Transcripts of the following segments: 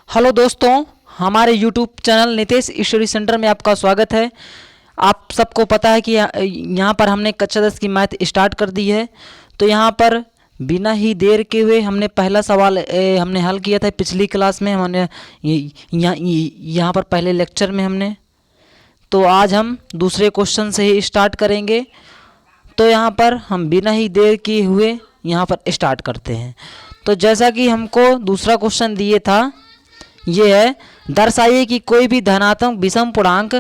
Hello दोस्तों, हमारे YouTube channel Nitesh study centre में आपका स्वागत है। आप सबको पता है कि यहाँ पर हमने कक्षा 10 की मैथ स्टार्ट कर दी है। तो यहाँ पर बिना ही देर के हुए हमने पहला सवाल हमने हल किया था पिछली क्लास में। हमने यहाँ पर पहले लेक्चर में हमने, तो आज हम दूसरे क्वेश्चन से ही स्टार्ट करेंगे। तो यहाँ पर हम बिना ही देर किए हुए यहाँ पर स्टार्ट करते हैं। तो जैसा कि हमको दूसरा क्वेश्चन दिए था, ये है दर्शाइए कि कोई भी धनात्मक विषम पूर्णांक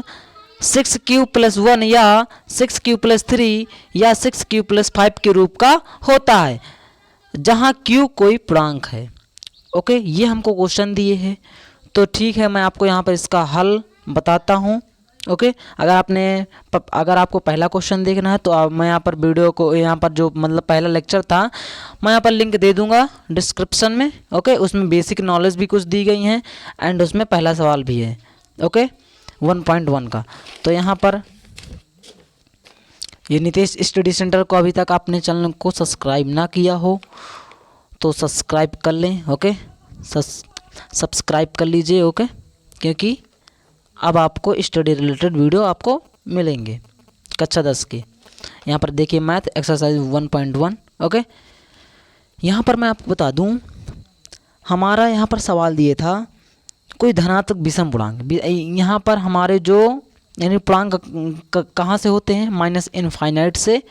6q+1 या 6q+3 या 6q+5 के रूप का होता है जहाँ q कोई पूर्णांक है। ओके, ये हमको क्वेश्चन दिए हैं। तो ठीक है, मैं आपको यहाँ पर इसका हल बताता हूँ। ओके, अगर आपको पहला क्वेश्चन देखना है तो मैं यहाँ पर वीडियो को, यहाँ पर जो मतलब पहला लेक्चर था, मैं यहाँ पर लिंक दे दूंगा डिस्क्रिप्शन में। ओके, उसमें बेसिक नॉलेज भी कुछ दी गई हैं एंड उसमें पहला सवाल भी है। ओके, 1.1 का। तो यहाँ पर ये नितेश स्टडी सेंटर को अभी तक आपने चैनल को सब्सक्राइब ना किया हो तो सब्सक्राइब कर लें। ओके, सब्सक्राइब कर लीजिए। ओके, क्योंकि अब आपको स्टडी रिलेटेड वीडियो आपको मिलेंगे कक्षा 10 के। यहाँ पर देखिए मैथ एक्सरसाइज 1.1। ओके, यहाँ पर मैं आपको बता दूँ, हमारा यहाँ पर सवाल दिए था कोई धनात्मक विषम पूर्णांक। यहाँ पर हमारे जो यानी पूर्णांक कहाँ से होते हैं, माइनस इनफाइनाइट से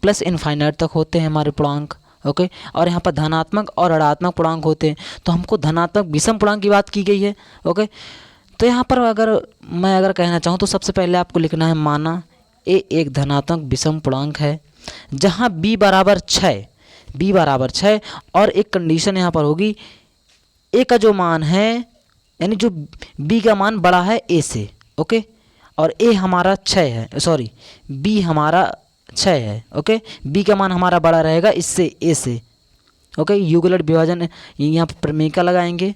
प्लस इनफाइनाइट तक होते हैं हमारे पूर्णांक। ओके, और यहाँ पर धनात्मक और ऋणात्मक पूर्णांक होते हैं। तो हमको धनात्मक विषम पूर्णांक की बात की गई है। ओके, तो यहाँ पर अगर कहना चाहूँ तो सबसे पहले आपको लिखना है, माना ए एक धनात्मक विषम पूर्णांक है जहाँ b बराबर 6 और एक कंडीशन यहाँ पर होगी, a का जो मान है यानी जो b का मान बड़ा है a से। ओके, और a हमारा 6 है, सॉरी b हमारा 6 है। ओके, b का मान हमारा बड़ा रहेगा इससे, a से। ओके, युगलट विभाजन यहाँ पर प्रमेय लगाएंगे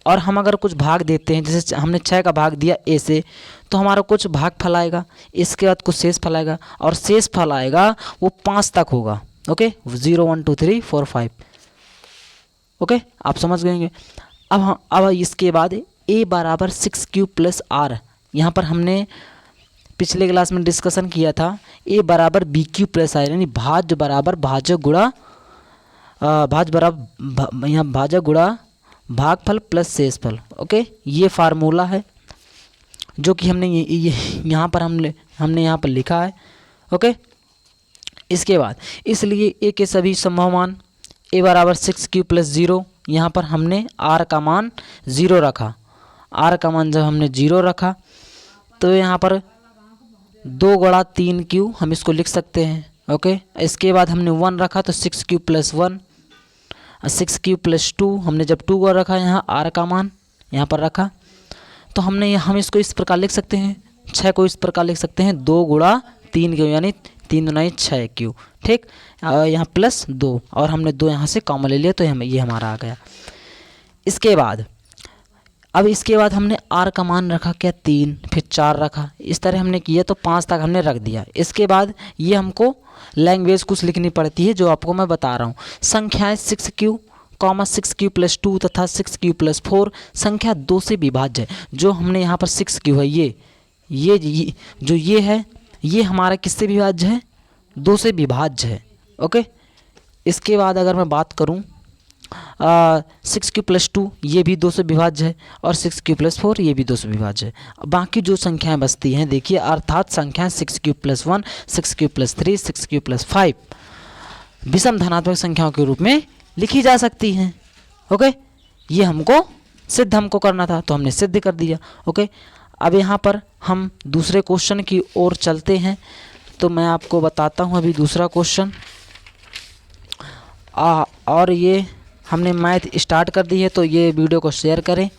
और हम अगर कुछ भाग देते हैं, जैसे हमने 6 का भाग दिया a से, तो हमारा कुछ भाग फल आएगा, इसके बाद कुछ शेष फल आएगा और शेष फल आएगा वो 5 तक होगा। ओके, 0 1 2 3 4 5। ओके, आप समझ गएंगे। अब इसके बाद a बराबर 6q+r। यहाँ पर हमने पिछले क्लास में डिस्कशन किया था, a बराबर bq+r यानी भाज्य बराबर भाजक गुणा यहाँ भाजक गुणा भागफल प्लस शेषफल। ओके, ये फार्मूला है जो कि हमने यहाँ पर लिखा है। ओके, इसके बाद इसलिए a के सभी संभव मान a बराबर 6q+0, यहाँ पर हमने r का मान 0 रखा। r का मान जब हमने 0 रखा तो यहाँ पर 2 गुणा 3q हम इसको लिख सकते हैं। ओके, इसके बाद हमने 1 रखा तो 6q+1, 6q+2 हमने जब 2 को रखा, यहाँ r का मान यहाँ पर रखा, तो हम इसको इस प्रकार लिख सकते हैं, 6 को इस प्रकार लिख सकते हैं 2 गुणा 3q यानी 3 दूनी 6q। ठीक, यहाँ +2 और हमने 2 यहाँ से कॉमन ले लिया तो ये हमारा आ गया। इसके बाद हमने r का मान रखा क्या 3, फिर 4 रखा, इस तरह हमने किया तो 5 तक हमने रख दिया। इसके बाद ये हमको लैंग्वेज कुछ लिखनी पड़ती है जो आपको मैं बता रहा हूँ। संख्याएं 6q, 6q+2 तथा 6q+4 संख्या 2 से विभाज्य है। जो हमने यहाँ पर 6q है, ये है, ये हमारा किससे विभाज्य है, 2 से विभाज्य है। ओके, इसके बाद अगर मैं बात करूँ 6q+2 ये भी 2 से विभाज्य है और 6q+4 ये भी 2 से विभाज्य है। बाकी जो संख्याएं बचती हैं देखिए, अर्थात संख्याएं 6q+1, 6q+3, 6q+5 विषम धनात्मक संख्याओं के रूप में लिखी जा सकती हैं। ओके, ये हमको करना था तो हमने सिद्ध कर दिया। ओके, अब यहाँ पर हम दूसरे क्वेश्चन की ओर चलते हैं। तो मैं आपको बताता हूँ अभी दूसरा क्वेश्चन, और ये हमने मैथ स्टार्ट कर दी है तो ये वीडियो को शेयर करें।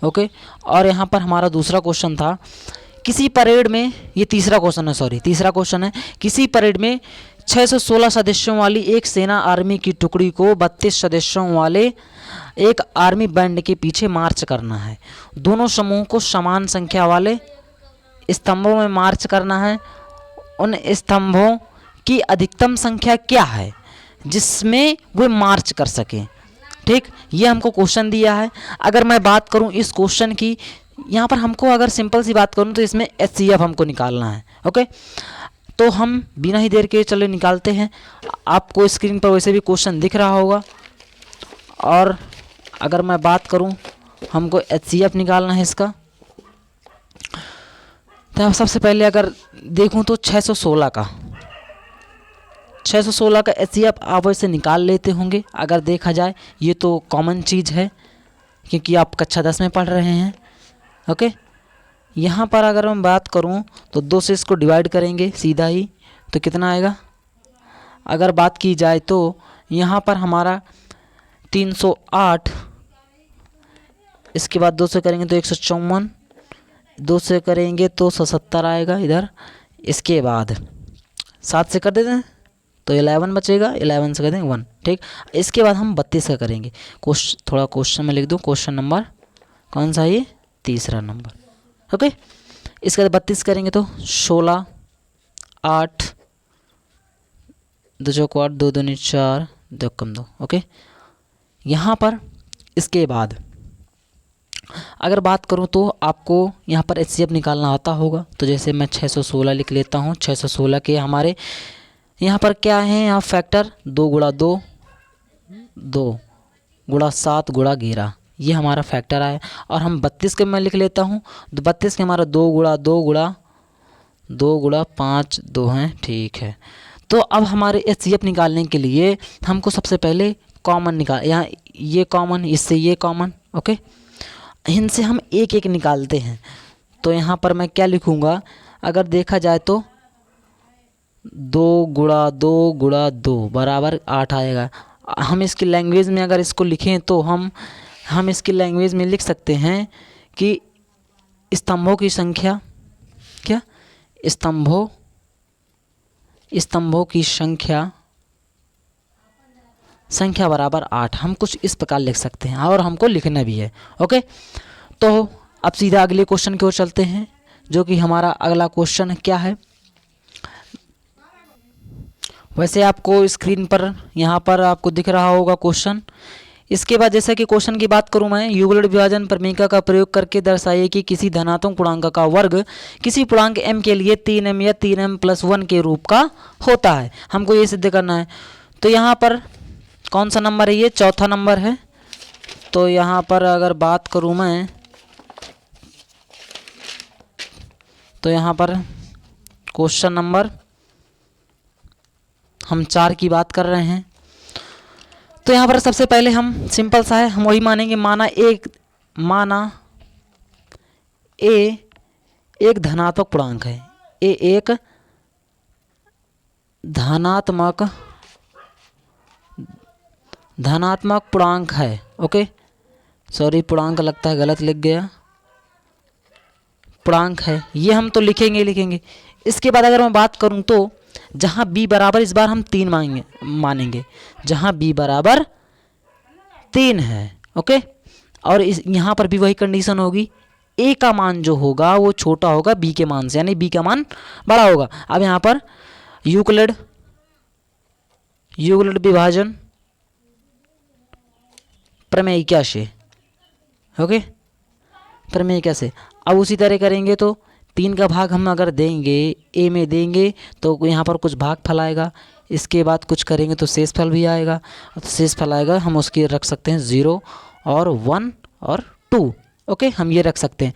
ओके, और यहाँ पर हमारा दूसरा क्वेश्चन था, किसी परेड में, ये तीसरा क्वेश्चन है, किसी परेड में 616 सदस्यों वाली एक सेना आर्मी की टुकड़ी को 32 सदस्यों वाले एक आर्मी बैंड के पीछे मार्च करना है। दोनों समूह को समान संख्या वाले स्तंभों में मार्च करना है। उन स्तंभों की अधिकतम संख्या क्या है जिसमें वे मार्च कर सकें? ठीक, ये हमको क्वेश्चन दिया है। अगर मैं बात करूं इस क्वेश्चन की, यहाँ पर हमको अगर सिंपल सी बात करूं तो इसमें HCF हमको निकालना है। ओके, तो हम बिना ही देर के चलो निकालते हैं। आपको स्क्रीन पर वैसे भी क्वेश्चन दिख रहा होगा। और अगर मैं बात करूं, हमको HCF निकालना है इसका। तो सबसे पहले अगर देखूं तो 616 का HCF आप वैसे निकाल लेते होंगे अगर देखा जाए। ये तो कॉमन चीज़ है क्योंकि आप कक्षा 10 में पढ़ रहे हैं। ओके, यहाँ पर अगर मैं बात करूँ तो 2 से इसको डिवाइड करेंगे सीधा ही, तो कितना आएगा। अगर बात की जाए तो यहाँ पर हमारा 308, इसके बाद 2 से करेंगे तो 154, 2 से करेंगे तो 170 आएगा इधर। इसके बाद 7 से कर देते हैं तो 11 बचेगा, 11 से कर देंगे 1। ठीक, इसके बाद हम 32 का करेंगे। थोड़ा क्वेश्चन में लिख दूँ, क्वेश्चन नंबर कौन सा है ये, तीसरा नंबर। ओके, इसके बाद 32 करेंगे तो 16, 8, 2 चौको 8, 2 दूनी 4, 2 कम 2। ओके, यहाँ पर इसके बाद अगर बात करूँ तो आपको यहाँ पर HCF निकालना आता होगा। तो जैसे मैं 616 लिख लेता हूँ। 616 के हमारे यहाँ पर क्या है, यहाँ फैक्टर 2 गुणा 2, 2 गुणा 7 गुणा 11, ये हमारा फैक्टर आया। और हम 32 के मैं लिख लेता हूँ। तो 32 के हमारा 2 गुणा 2 गुणा 2 गुणा 5 2 हैं। ठीक है, तो अब हमारे HCF निकालने के लिए हमको सबसे पहले कॉमन निकाल, यहाँ ये कॉमन, इससे ये कॉमन। ओके, इनसे हम एक एक निकालते हैं। तो यहाँ पर मैं क्या लिखूँगा, अगर देखा जाए तो 2 गुणा 2 गुणा 2 बराबर 8 आएगा। हम इसकी लैंग्वेज में अगर इसको लिखें तो हम इसकी लैंग्वेज में लिख सकते हैं कि स्तंभों की संख्या, क्या, स्तंभों की संख्या बराबर 8। हम कुछ इस प्रकार लिख सकते हैं और हमको लिखना भी है। ओके, तो अब सीधा अगले क्वेश्चन की ओर चलते हैं, जो कि हमारा अगला क्वेश्चन क्या है। वैसे आपको स्क्रीन पर यहाँ पर आपको दिख रहा होगा क्वेश्चन। इसके बाद जैसा कि क्वेश्चन की बात करूँ मैं, युगल विभाजन प्रमेय का प्रयोग करके दर्शाइए कि किसी धनात्मक पूर्णांक का वर्ग किसी पूर्णांक m के लिए 3m या 3m+1 के रूप का होता है। हमको ये सिद्ध करना है। तो यहाँ पर कौन सा नंबर है, ये चौथा नंबर है। तो यहाँ पर अगर बात करूँ मैं, तो यहाँ पर क्वेश्चन नंबर हम 4 की बात कर रहे हैं। तो यहाँ पर सबसे पहले हम सिंपल सा है, हम वही मानेंगे। माना ए एक धनात्मक पूर्णांक है। ए एक धनात्मक पूर्णांक है। ओके, सॉरी, पूर्णांक लगता है गलत लिख गया, पूर्णांक है ये, हम तो लिखेंगे। इसके बाद अगर मैं बात करूं तो जहां b बराबर, इस बार हम 3 मानेंगे, जहां b बराबर 3 है। ओके, और यहाँ पर भी वही कंडीशन होगी, a का मान जो होगा वो छोटा होगा b के मान से, यानी b का मान बड़ा होगा। अब यहाँ पर यूक्लिड विभाजन प्रमेय क्या से, ओके, प्रमेय कैसे। अब उसी तरह करेंगे तो 3 का भाग हम अगर देंगे ए में देंगे तो यहाँ पर कुछ भाग फल आएगा। इसके बाद कुछ करेंगे तो शेष फल भी आएगा। तो शेष फल आएगा, हम उसके रख सकते हैं 0 और 1 और 2। ओके, हम ये रख सकते हैं।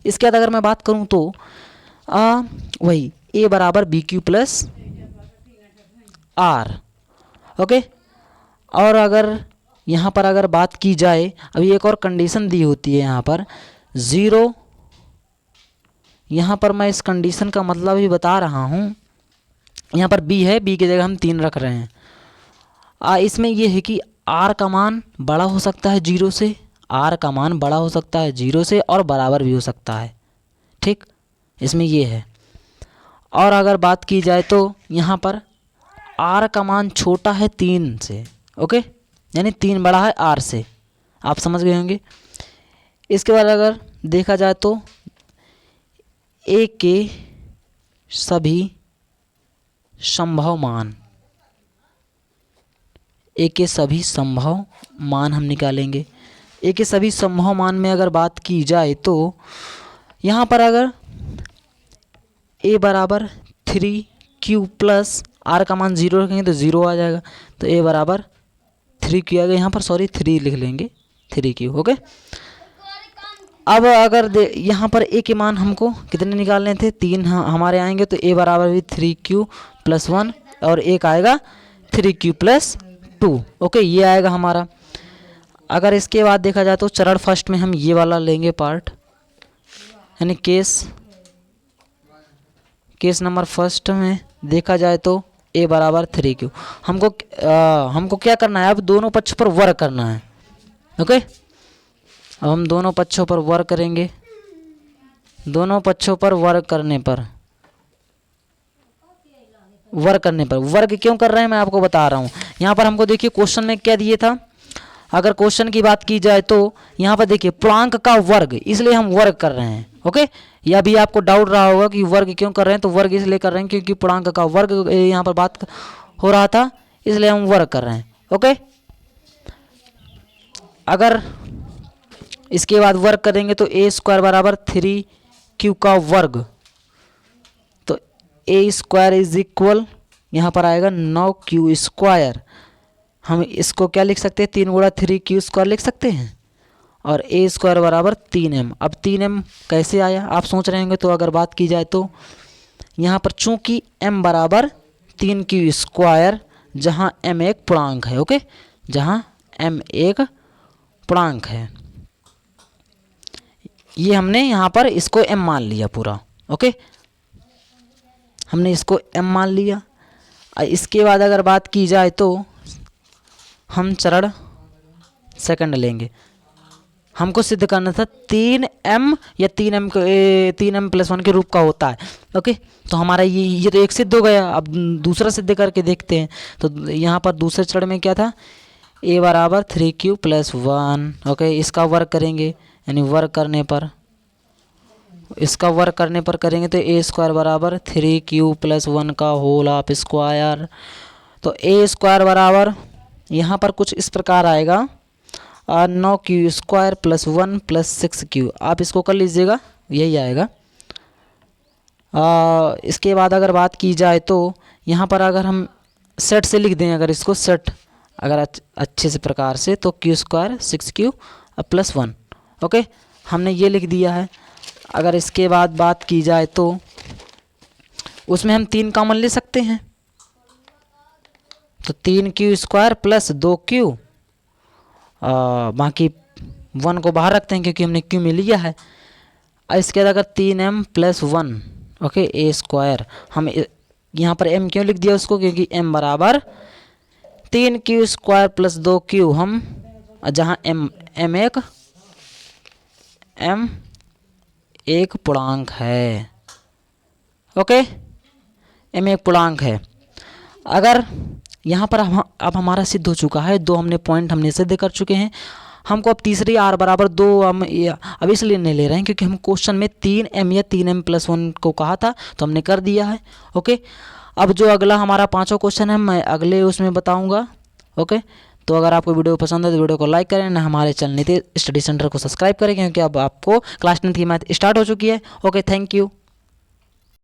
इसके बाद अगर मैं बात करूँ तो वही a बराबर BQ प्लस R। ओके, और अगर यहाँ पर अगर बात की जाए, अभी एक और कंडीशन दी होती है यहाँ पर 0। यहाँ पर मैं इस कंडीशन का मतलब भी बता रहा हूँ। यहाँ पर b है, b की जगह हम 3 रख रहे हैं। इसमें ये है कि r का मान बड़ा हो सकता है 0 से, r का मान बड़ा हो सकता है 0 से और बराबर भी हो सकता है। ठीक, इसमें ये है। और अगर बात की जाए तो यहाँ पर r का मान छोटा है 3 से। ओके, यानी 3 बड़ा है r से, आप समझ गए होंगे। इसके बाद अगर देखा जाए तो a के सभी संभव मान, ए के सभी संभव मान हम निकालेंगे। ए के सभी संभव मान में अगर बात की जाए तो यहाँ पर अगर ए बराबर 3q प्लस आर का मान 0 रखेंगे तो 0 आ जाएगा। तो ए बराबर 3q आ गया, यहाँ पर सॉरी 3 लिख लेंगे, 3q। ओके, अब अगर यहाँ पर ए के मान हमको कितने निकालने थे, 3 हमारे आएंगे। तो ए बराबर भी 3q प्लस 1 और एक आएगा 3q प्लस 2। ओके, ये आएगा हमारा। अगर इसके बाद देखा जाए तो चरण फर्स्ट में हम ये वाला लेंगे पार्ट, यानी केस नंबर फर्स्ट में देखा जाए तो ए बराबर 3q। हमको क्या करना है, अब दोनों पक्षों पर वर्क करना है। ओके, अब हम दोनों पक्षों पर वर्क करेंगे। दोनों पक्षों पर वर्क करने पर वर्क क्यों कर रहे हैं मैं आपको बता रहा हूँ। यहाँ पर हमको देखिए क्वेश्चन में क्या दिए था, अगर क्वेश्चन की बात की जाए तो यहाँ पर देखिए पूर्णांक का वर्ग, इसलिए हम वर्ग कर रहे हैं। ओके, या भी आपको डाउट रहा होगा कि वर्ग क्यों कर रहे हैं, तो वर्ग इसलिए कर रहे हैं क्योंकि पूर्णांक का वर्ग यहाँ पर बात हो रहा था, इसलिए हम वर्ग कर रहे हैं। ओके, अगर इसके बाद वर्ग करेंगे तो ए स्क्वायर बराबर 3q का वर्ग, तो ए स्क्वायर इज इक्वल यहाँ पर आएगा 9q स्क्वायर। हम इसको क्या लिख सकते हैं, 3 गुणा 3q स्क्वायर लिख सकते हैं, और ए स्क्वायर बराबर 3m। अब 3m कैसे आया आप सोच रहे होंगे, तो अगर बात की जाए तो यहाँ पर चूंकि m बराबर 3q स्क्वायर, जहाँ m एक पूर्णांक है। ओके, जहाँ m एक पूर्णांक है, ये हमने यहाँ पर इसको m मान लिया पूरा। ओके, हमने इसको m मान लिया। इसके बाद अगर बात की जाए तो हम चरण सेकंड लेंगे। हमको सिद्ध करना था 3m या 3m प्लस 1 के रूप का होता है। ओके, तो हमारा ये तो एक सिद्ध हो गया। अब दूसरा सिद्ध करके देखते हैं। तो यहाँ पर दूसरे चरण में क्या था, a बराबर 3q प्लस 1। ओके, इसका वर्ग करेंगे, यानी वर्ग करने पर इसका वर्ग करने पर करेंगे तो ए स्क्वायर बराबर 3q प्लस 1 का होल ऑफ स्क्वायर। तो ए स्क्वायर बराबर यहाँ पर कुछ इस प्रकार आएगा 9q square plus 1 plus 6q। आप इसको कर लीजिएगा, यही आएगा। इसके बाद अगर बात की जाए तो यहाँ पर अगर हम सेट से लिख दें, अगर इसको सेट अगर अच्छे से प्रकार से, तो q square 6q plus 1। Okay, हमने ये लिख दिया है। अगर इसके बाद बात की जाए तो उसमें हम 3 कॉमन ले सकते हैं, तो 3q स्क्वायर प्लस 2q, बाकी 1 को बाहर रखते हैं क्योंकि हमने q में लिया है। इसके बाद अगर 3m प्लस 1, ओके, ए स्क्वायर, हम यहाँ पर m क्यों लिख दिया उसको, क्योंकि m बराबर 3q स्क्वायर प्लस 2q, हम जहाँ m एक पूर्णांक है। ओके, m एक पूर्णांक है। अगर यहाँ पर अब हमारा सिद्ध हो चुका है, 2 हमने पॉइंट हमने सिद्ध कर चुके हैं। हमको अब तीसरी r बराबर 2 हम अब इसलिए नहीं ले रहे हैं क्योंकि हम क्वेश्चन में 3m या 3m प्लस 1 को कहा था, तो हमने कर दिया है। ओके, अब जो अगला हमारा 5वां क्वेश्चन है मैं अगले उसमें बताऊँगा। ओके, तो अगर आपको वीडियो पसंद है तो वीडियो को लाइक करें, ना हमारे चैनल नीति स्टडी सेंटर को सब्सक्राइब करें, क्योंकि अब आपको क्लास 10 की मैथ स्टार्ट हो चुकी है। Okay, thank you.